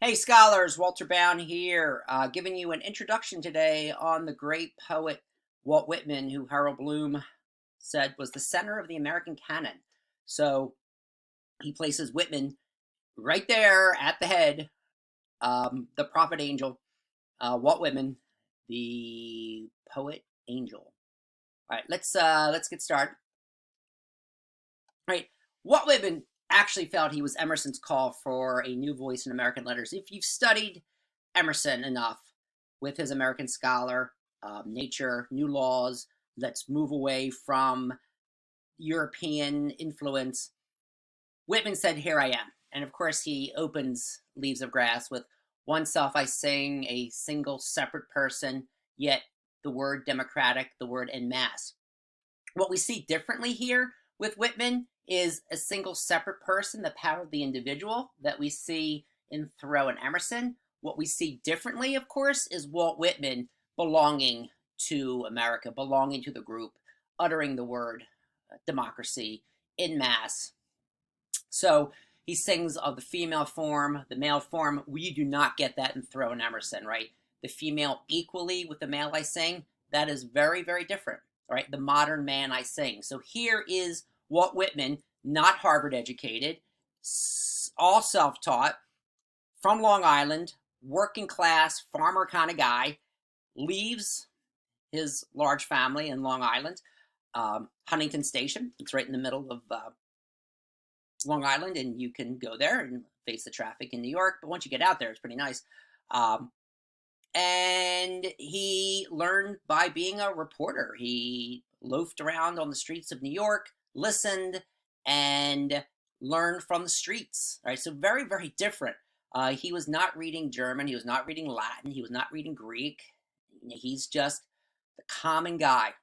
Hey scholars, Walter Bowne here, giving you an introduction today on the great poet Walt Whitman, who Harold Bloom said was the center of the American canon. So he places Whitman right there at the head, the prophet angel, Walt Whitman, the poet angel. All right, let's get started. All right, Walt Whitman actually felt he was Emerson's call for a new voice in American letters. If you've studied Emerson enough with his American Scholar, Nature, New Laws, let's move away from European influence. Whitman said, "Here I am." And of course, he opens Leaves of Grass with "Oneself I sing, a single separate person, yet the word democratic, the word en masse." What we see differently here with Whitman is a single separate person, the power of the individual that we see in Thoreau and Emerson. What we see differently, of course, is Walt Whitman belonging to America, belonging to the group, uttering the word democracy in mass. So he sings of the female form, the male form. We do not get that in Thoreau and Emerson, right? The female equally with the male I sing, that is very, very different, right? The modern man I sing. So here is Walt Whitman, not Harvard educated, all self-taught, from Long Island, working class, farmer kind of guy, leaves his large family in Long Island, Huntington Station. It's right in the middle of Long Island, and you can go there and face the traffic in New York. But once you get out there, it's pretty nice. And he learned by being a reporter. He loafed around on the streets of New York, listened, and learned from the streets. All right, so very, very different. He was not reading German. He was not reading Latin. He was not reading Greek. He's just the common guy.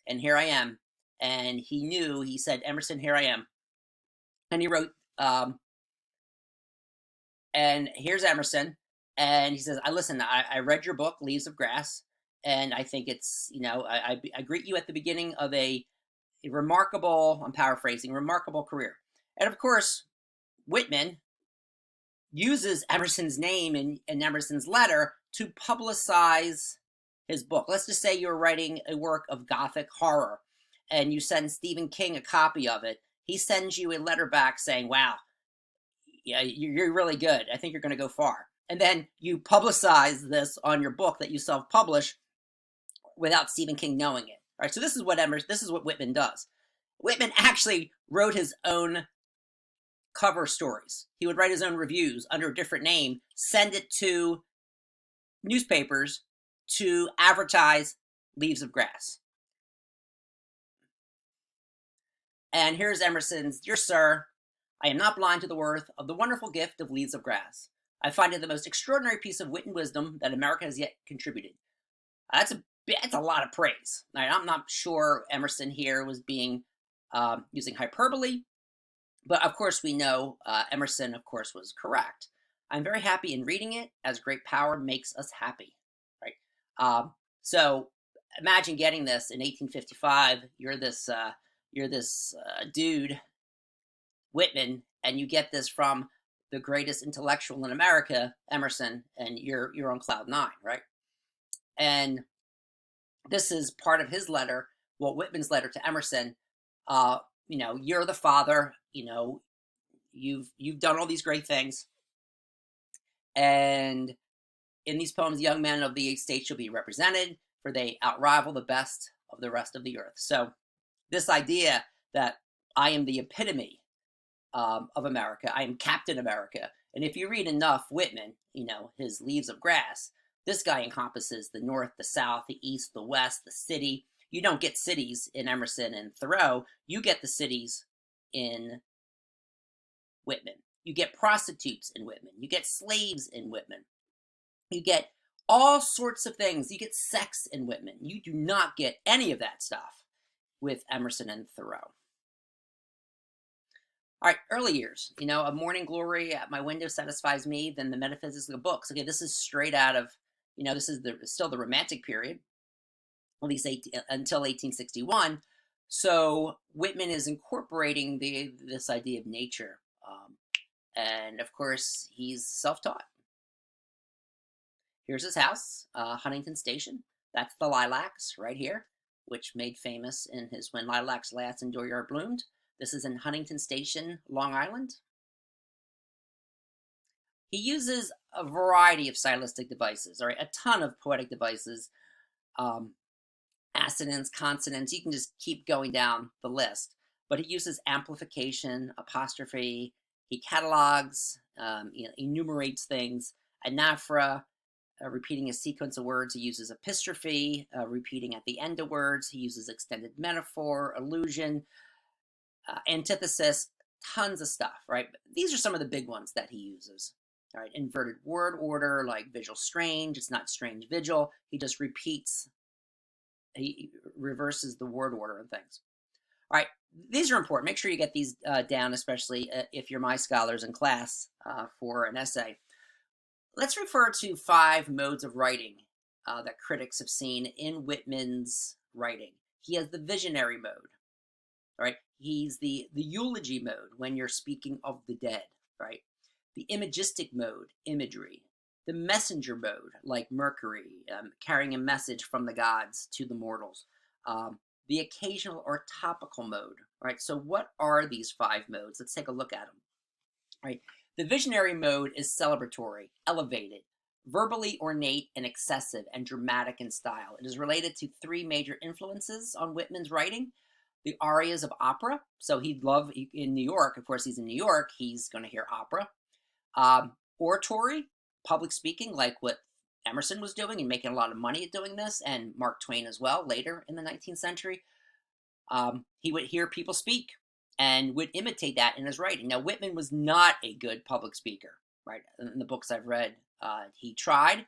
And here I am. And he knew, he said, "Emerson, here I am." And he wrote, and here's Emerson. And he says, I read your book, Leaves of Grass, and I think it's, I greet you at the beginning of a remarkable, I'm paraphrasing, remarkable career. And of course, Whitman uses Emerson's name in Emerson's letter to publicize his book. Let's just say you're writing a work of Gothic horror, and you send Stephen King a copy of it. He sends you a letter back saying, "Wow, yeah, you're really good. I think you're going to go far." And then you publicize this on your book that you self-publish without Stephen King knowing it. All right, so this is what Whitman does. Whitman actually wrote his own cover stories. He would write his own reviews under a different name, send it to newspapers to advertise Leaves of Grass. And here's Emerson's, "Dear Sir, I am not blind to the worth of the wonderful gift of Leaves of Grass. I find it the most extraordinary piece of wit and wisdom that America has yet contributed." That's a lot of praise. Right? I'm not sure Emerson here was being using hyperbole, but of course we know Emerson, of course, was correct. "I'm very happy in reading it, as great power makes us happy." Right? So imagine getting this in 1855. You're this dude, Whitman, and you get this from the greatest intellectual in America, Emerson, and you're on cloud nine, right? And this is part of his letter, Walt Whitman's letter to Emerson. You're the father. You've done all these great things, and in these poems, young men of the 8 states shall be represented, for they outrival the best of the rest of the earth. So this idea that I am the epitome of America, I am Captain America. And if you read enough Whitman, his Leaves of Grass, this guy encompasses the North, the South, the East, the West, the city. You don't get cities in Emerson and Thoreau. You get the cities in Whitman. You get prostitutes in Whitman. You get slaves in Whitman. You get all sorts of things. You get sex in Whitman. You do not get any of that stuff with Emerson and Thoreau. All right, early years. "A morning glory at my window satisfies me, then the metaphysics of books." Okay, this is straight out of, this is still the Romantic period, at least until 1861. So Whitman is incorporating this idea of nature. And of course, he's self-taught. Here's his house, Huntington Station. That's the lilacs right here, which made famous in his When Lilacs Last and Dooryard Bloomed. This is in Huntington Station, Long Island. He uses a variety of stylistic devices, all right, a ton of poetic devices, assonance, consonants. You can just keep going down the list. But he uses amplification, apostrophe. He catalogs, enumerates things, anaphora, repeating a sequence of words. He uses epistrophe, repeating at the end of words. He uses extended metaphor, allusion, antithesis, tons of stuff, right? These are some of the big ones that he uses. All right, inverted word order, like vigil strange. It's not strange vigil. He just repeats, he reverses the word order and things. All right, these are important. Make sure you get these down, especially if you're my scholars in class for an essay. Let's refer to 5 modes of writing that critics have seen in Whitman's writing. He has the visionary mode, right? He's the eulogy mode, when you're speaking of the dead, right? The imagistic mode, imagery. The messenger mode, like Mercury, carrying a message from the gods to the mortals. The occasional or topical mode, right? So what are these 5 modes? Let's take a look at them, right? The visionary mode is celebratory, elevated, verbally ornate and excessive, and dramatic in style. It is related to 3 major influences on Whitman's writing. The arias of opera. So he'd love, in New York, of course he's in New York, he's going to hear opera. Oratory, public speaking, like what Emerson was doing and making a lot of money at doing this, and Mark Twain as well, later in the 19th century. He would hear people speak and would imitate that in his writing. Now, Whitman was not a good public speaker, right? In the books I've read, he tried,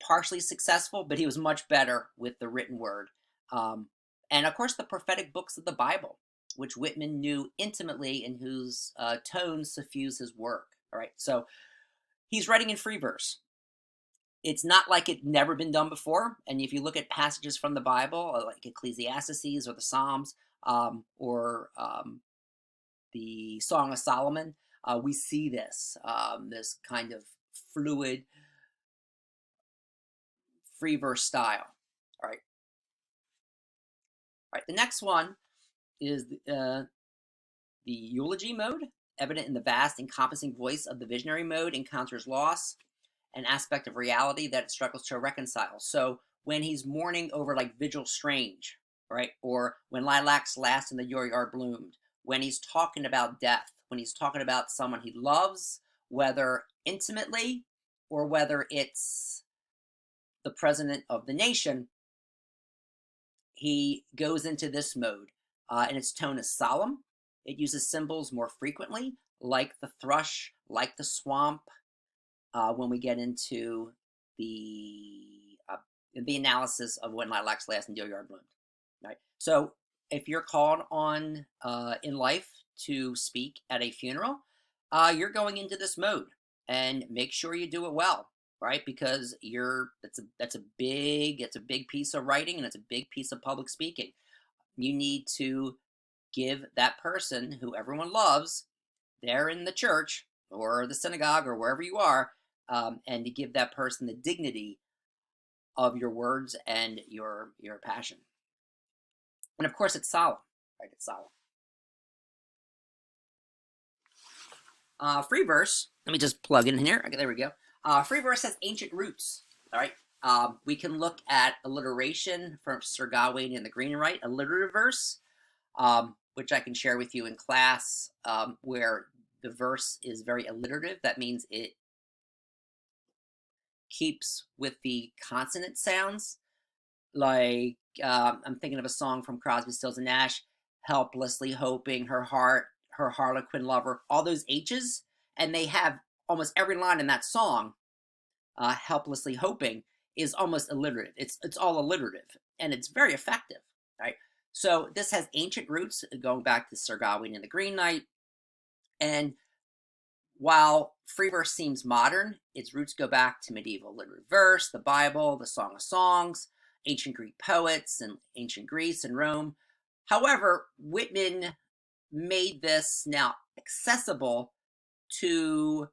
partially successful, but he was much better with the written word. And of course, the prophetic books of the Bible, which Whitman knew intimately and whose tones suffuse his work. All right, so he's writing in free verse. It's not like it never been done before. And if you look at passages from the Bible, like Ecclesiastes or the Psalms, or the Song of Solomon, we see this, this kind of fluid, free verse style. All right. All right, the next one is the eulogy mode. Evident in the vast, encompassing voice of the visionary mode, encounters loss, an aspect of reality that it struggles to reconcile. So when he's mourning over, like, vigil strange, right, or when lilacs last and the dooryard bloomed, when he's talking about death, when he's talking about someone he loves, whether intimately or whether it's the president of the nation, he goes into this mode, and its tone is solemn. It uses symbols more frequently, like the thrush, like the swamp, when we get into the analysis of When Lilacs Last and Dooryard Bloomed. Right. So if you're called on in life to speak at a funeral, you're going into this mode, and make sure you do it well, right? Because that's a big piece of writing, and it's a big piece of public speaking. You need to give that person who everyone loves there in the church or the synagogue or wherever you are, and to give that person the dignity of your words and your passion. And of course, it's solemn, right? It's solemn. Free verse, let me just plug in here. Okay, there we go. Free verse has ancient roots, all right? We can look at alliteration from Sir Gawain and the Green and Right, alliterative verse, which I can share with you in class, where the verse is very alliterative. That means it keeps with the consonant sounds. Like, I'm thinking of a song from Crosby, Stills and Nash, helplessly hoping her heart, her harlequin lover, all those H's, and they have almost every line in that song, helplessly hoping, is almost alliterative. It's all alliterative, and it's very effective, right? So this has ancient roots going back to Sir Gawain and the Green Knight. And while free verse seems modern, its roots go back to medieval alliterative verse, the Bible, the Song of Songs, ancient Greek poets, and ancient Greece and Rome. However, Whitman made this now accessible to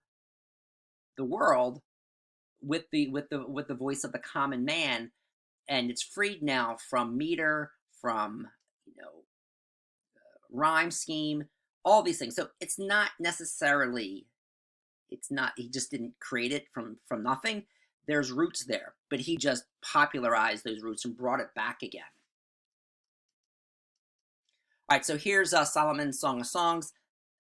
the world with the voice of the common man, and it's freed now from meter, from rhyme scheme, all these things. So it's not necessarily, it's not, he just didn't create it from nothing. There's roots there, but he just popularized those roots and brought it back again. All right, so here's Solomon's Song of Songs.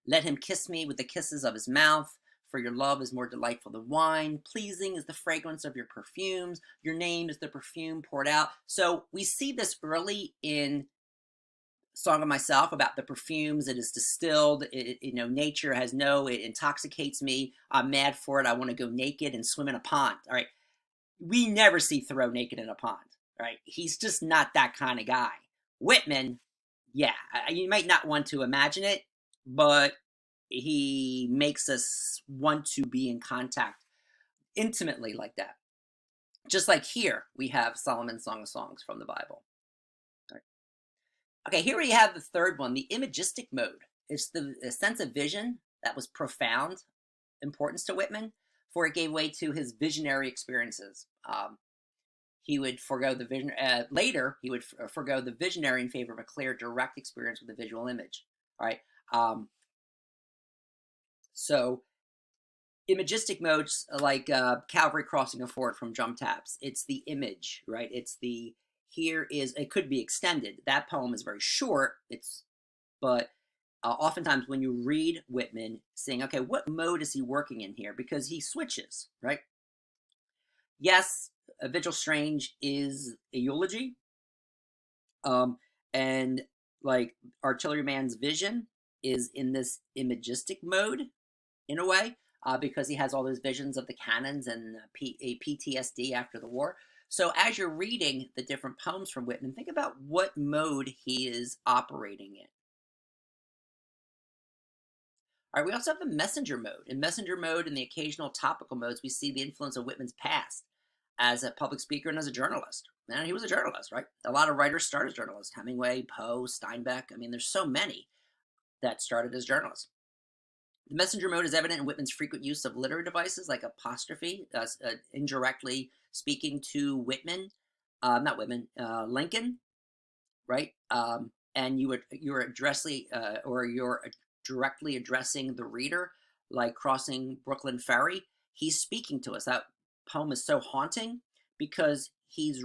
Let him kiss me with the kisses of his mouth, for your love is more delightful than wine. Pleasing is the fragrance of your perfumes. Your name is the perfume poured out. So we see this early in Song of Myself about the perfumes. It is distilled. Nature has it intoxicates me. I'm mad for it. I want to go naked and swim in a pond. All right. We never see Thoreau naked in a pond. All right. He's just not that kind of guy. Whitman, yeah, you might not want to imagine it, but he makes us want to be in contact intimately like that. Just like here, we have Solomon's Song of Songs from the Bible. Right. Okay, here we have the third one, the imagistic mode. It's the sense of vision that was profound importance to Whitman, for it gave way to his visionary experiences. He would forego the vision. Later, he would forego the visionary in favor of a clear, direct experience with a visual image. All right. So, imagistic modes like Calvary crossing a ford from drum taps. It's the image, right? It's the it could be extended. That poem is very short. But oftentimes when you read Whitman, saying, okay, what mode is he working in here? Because he switches, right? Yes, A Vigil Strange is a eulogy. And like Artilleryman's Vision is in this imagistic mode in a way, because he has all those visions of the cannons and a PTSD after the war. So as you're reading the different poems from Whitman, think about what mode he is operating in. All right, we also have the messenger mode. In messenger mode and the occasional topical modes, we see the influence of Whitman's past as a public speaker and as a journalist. And he was a journalist, right? A lot of writers start as journalists. Hemingway, Poe, Steinbeck. I mean, there's so many that started as journalists. The messenger mode is evident in Whitman's frequent use of literary devices like apostrophe, indirectly speaking to Whitman, Lincoln, right? And you're directly addressing the reader, like crossing Brooklyn Ferry. He's speaking to us. That poem is so haunting because he's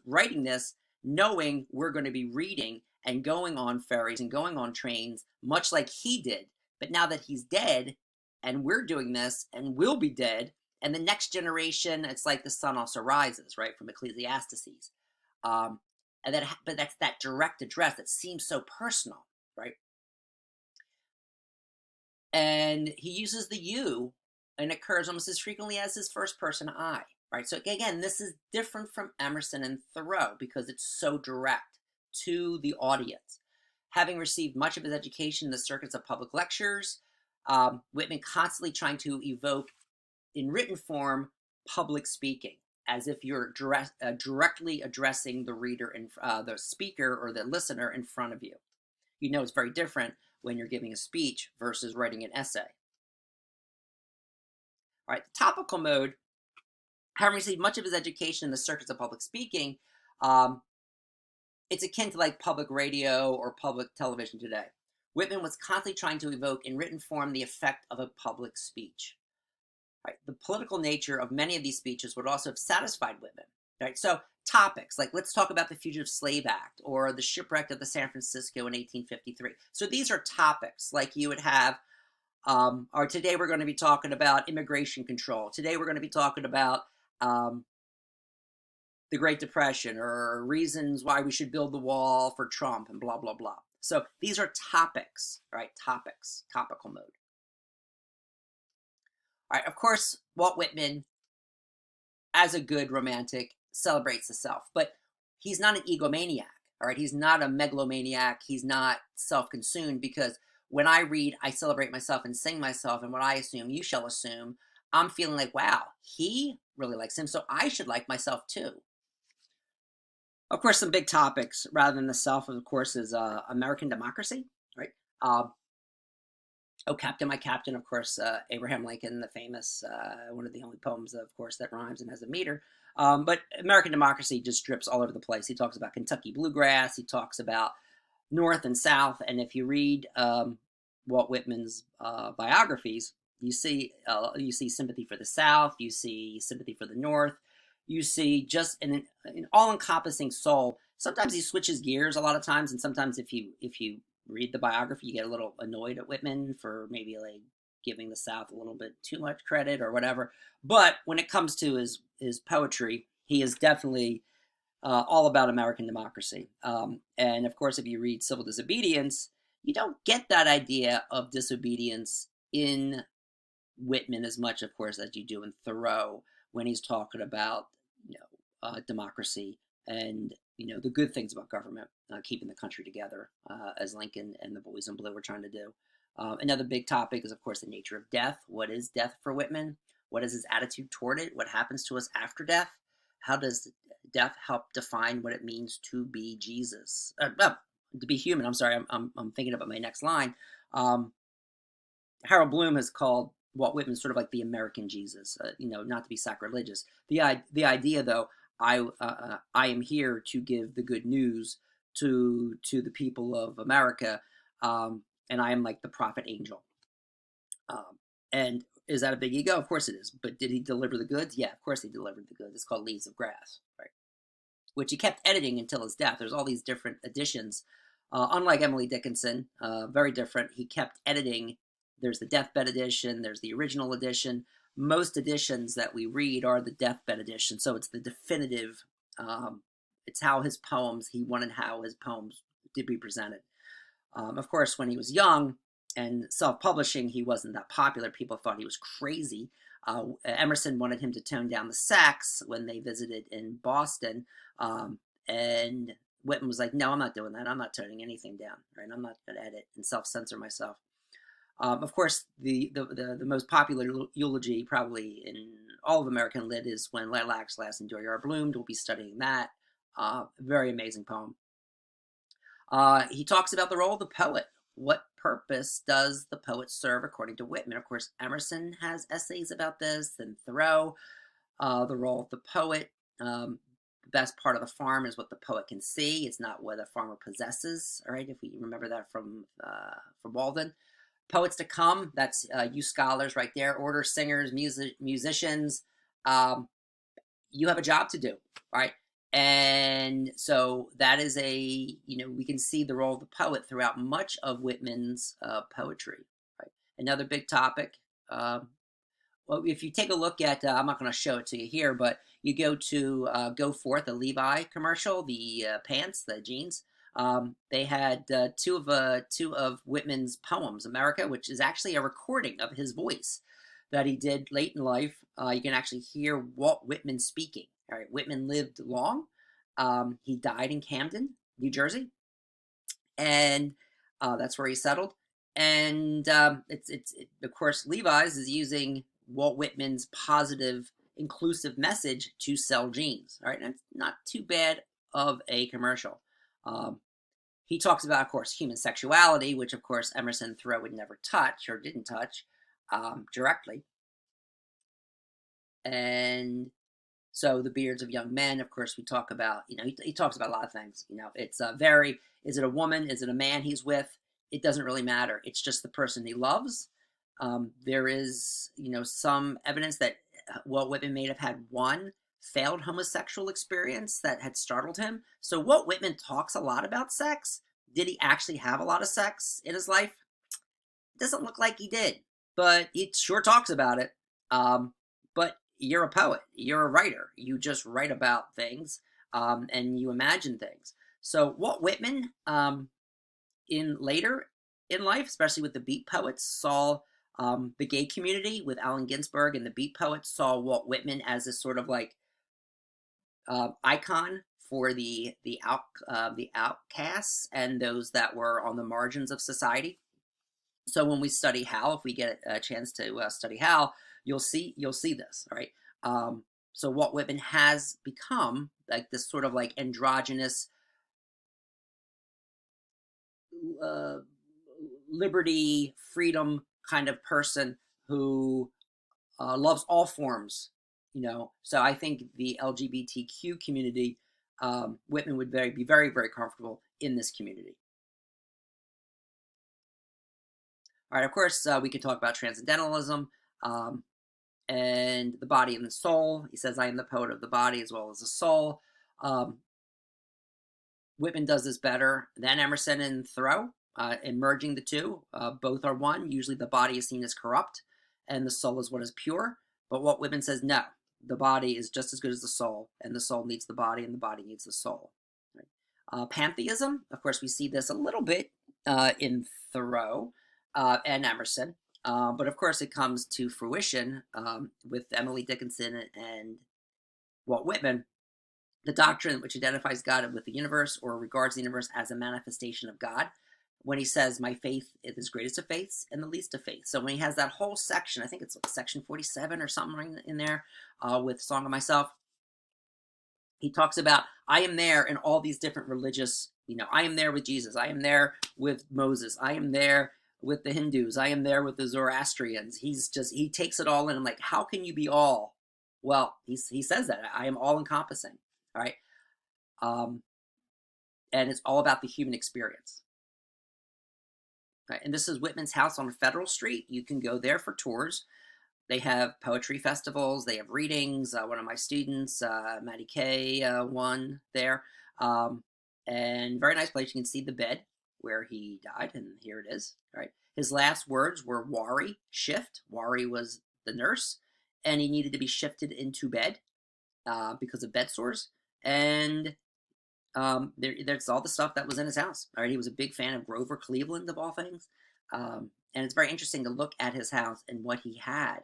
writing this knowing we're going to be reading and going on ferries and going on trains, much like he did. But now that he's dead and we're doing this and we'll be dead, and the next generation, it's like the sun also rises, right, from Ecclesiastes. But that's that direct address that seems so personal, right? And he uses the you, and occurs almost as frequently as his first person I, right? So again, this is different from Emerson and Thoreau because it's so direct to the audience. Having received much of his education in the circuits of public lectures, Whitman constantly trying to evoke in written form public speaking, as if you're directly addressing the reader and the speaker or the listener in front of you. You know, it's very different when you're giving a speech versus writing an essay. All right, the topical mode, having received much of his education in the circuits of public speaking, it's akin to like public radio or public television today. Whitman was constantly trying to evoke in written form the effect of a public speech. Right? The political nature of many of these speeches would also have satisfied Whitman. Right? So topics like, let's talk about the Fugitive Slave Act or the shipwreck of the San Francisco in 1853. So these are topics like you would have, or today we're going to be talking about immigration control. Today we're going to be talking about the Great Depression or reasons why we should build the wall for Trump and blah, blah, blah. So these are topics, right? Topics, topical mode. All right, of course, Walt Whitman, as a good romantic, celebrates the self, but he's not an egomaniac, all right? He's not a megalomaniac. He's not self-consumed, because when I read, I celebrate myself and sing myself, and what I assume, you shall assume, I'm feeling like, wow, he really likes him, so I should like myself too. Of course, some big topics, rather than the self, of course, is American democracy, right? Oh, Captain, My Captain, of course, Abraham Lincoln, the famous, one of the only poems, of course, that rhymes and has a meter. But American democracy just drips all over the place. He talks about Kentucky bluegrass. He talks about North and South. And if you read Walt Whitman's biographies, you see sympathy for the South. You see sympathy for the North. You see just an all-encompassing soul. Sometimes he switches gears a lot of times, and sometimes if you read the biography, you get a little annoyed at Whitman for maybe like giving the South a little bit too much credit or whatever. But when it comes to his poetry, he is definitely all about American democracy. And of course, if you read Civil Disobedience, you don't get that idea of disobedience in Whitman as much, of course, as you do in Thoreau when he's talking about democracy and the good things about government, keeping the country together, as Lincoln and the Boys in Blue were trying to do. Another big topic is, of course, the nature of death. What is death for Whitman? What is his attitude toward it? What happens to us after death? How does death help define what it means to be Jesus? To be human. I'm sorry, I'm thinking about my next line. Harold Bloom has called Walt Whitman sort of like the American Jesus. Not to be sacrilegious. The idea, though, I am here to give the good news to the people of America, and I am like the prophet angel. And is that a big ego? Of course it is. But did he deliver the goods? Yeah, of course he delivered the goods. It's called Leaves of Grass, right? Which he kept editing until his death. There's all these different editions. Unlike Emily Dickinson, very different. He kept editing. There's the deathbed edition. There's the original edition. Most editions that we read are the deathbed edition. So it's the definitive. It's how his poems, he wanted how his poems did be presented. Of course, when he was young and self-publishing, he wasn't that popular. People thought he was crazy. Emerson wanted him to tone down the sex when they visited in Boston. And Whitman was like, no, I'm not doing that. I'm not toning anything down. Right? I'm not going to edit and self-censor myself. Of course, the most popular eulogy probably in all of American lit is When Lilacs Last Endure Are Bloomed. We'll be studying that. Very amazing poem. He talks about the role of the poet. What purpose does the poet serve according to Whitman? Of course, Emerson has essays about this, and Thoreau. The role of the poet. The best part of the farm is what the poet can see. It's not what a farmer possesses. All right, if we remember that from Walden. Poets to come, that's you scholars right there, order singers, musicians. You have a job to do, right? And so that is we can see the role of the poet throughout much of Whitman's poetry, right? Another big topic. Well, if you take a look at, I'm not going to show it to you here, but you go to Go Forth, a Levi commercial, the pants, the jeans. They had two of Whitman's poems, America, which is actually a recording of his voice that he did late in life. You can actually hear Walt Whitman speaking. All right, Whitman lived long. He died in Camden, New Jersey, and that's where he settled. And it's of course, Levi's is using Walt Whitman's positive, inclusive message to sell jeans. All right, and it's not too bad of a commercial. He talks about, of course, human sexuality, which, of course, Emerson and Thoreau would never touch or didn't touch directly. And so the beards of young men, of course, we talk about, he talks about a lot of things. It's is it a woman? Is it a man he's with? It doesn't really matter. It's just the person he loves. There is, some evidence that Walt Whitman may have had one failed homosexual experience that had startled him. So Walt Whitman talks a lot about sex. Did he actually have a lot of sex in his life? It doesn't look like he did, but he sure talks about it. But you're a poet. You're a writer. You just write about things, and you imagine things. So Walt Whitman, later in life, especially with the beat poets, saw the gay community with Allen Ginsberg, and the beat poets saw Walt Whitman as a sort of like icon for the outcasts and those that were on the margins of society. So when we study Hal, if we get a chance to study Hal, you'll see this, right? So Walt Whitman has become like this sort of like androgynous liberty, freedom kind of person who loves all forms, So I think the LGBTQ community, Whitman would be very, very comfortable in this community. All right, of course, we could talk about transcendentalism and the body and the soul. He says, I am the poet of the body as well as the soul. Um, Whitman does this better than Emerson and Thoreau, in merging the two. Both are one. Usually the body is seen as corrupt and the soul is what is pure. But what Whitman says, no, the body is just as good as the soul, and the soul needs the body, and the body needs the soul. Right? Pantheism, of course, we see this a little bit in Thoreau and Emerson. But of course, it comes to fruition with Emily Dickinson and Walt Whitman. The doctrine which identifies God with the universe or regards the universe as a manifestation of God. When he says, my faith is greatest of faiths and the least of faith. So when he has that whole section, I think it's like section 47 or something in there with Song of Myself, he talks about, I am there in all these different religious, I am there with Jesus. I am there with Moses. I am there with the Hindus. I am there with the Zoroastrians. He takes it all in. I'm like, how can you be all? Well, he says that. I am all encompassing. All right. And it's all about the human experience. Right? And this is Whitman's house on Federal Street. You can go there for tours. They have poetry festivals. They have readings. One of my students, Maddie Kay, won there. And very nice place. You can see the bed where he died, and here it is. Right. His last words were Wari, shift. Wari was the nurse, and he needed to be shifted into bed because of bed sores. And there's all the stuff that was in his house. All right, he was a big fan of Grover Cleveland, of all things, and it's very interesting to look at his house and what he had,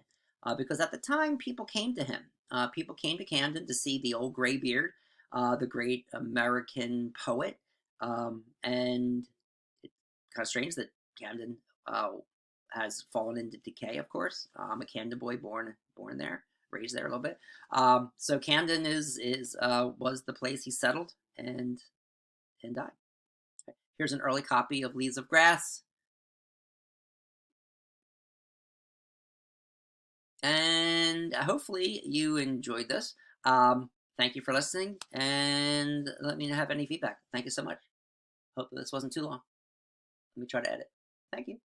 because at the time people came to him. People came to Camden to see the old graybeard, the great American poet, and it's kind of strange that Camden has fallen into decay. Of course, I'm a Camden boy, born there, raised there a little bit. So Camden was the place he settled and died. Okay. Here's an early copy of Leaves of Grass. And hopefully you enjoyed this. Thank you for listening, and let me know if you have any feedback. Thank you so much. Hope this wasn't too long. Let me try to edit. Thank you.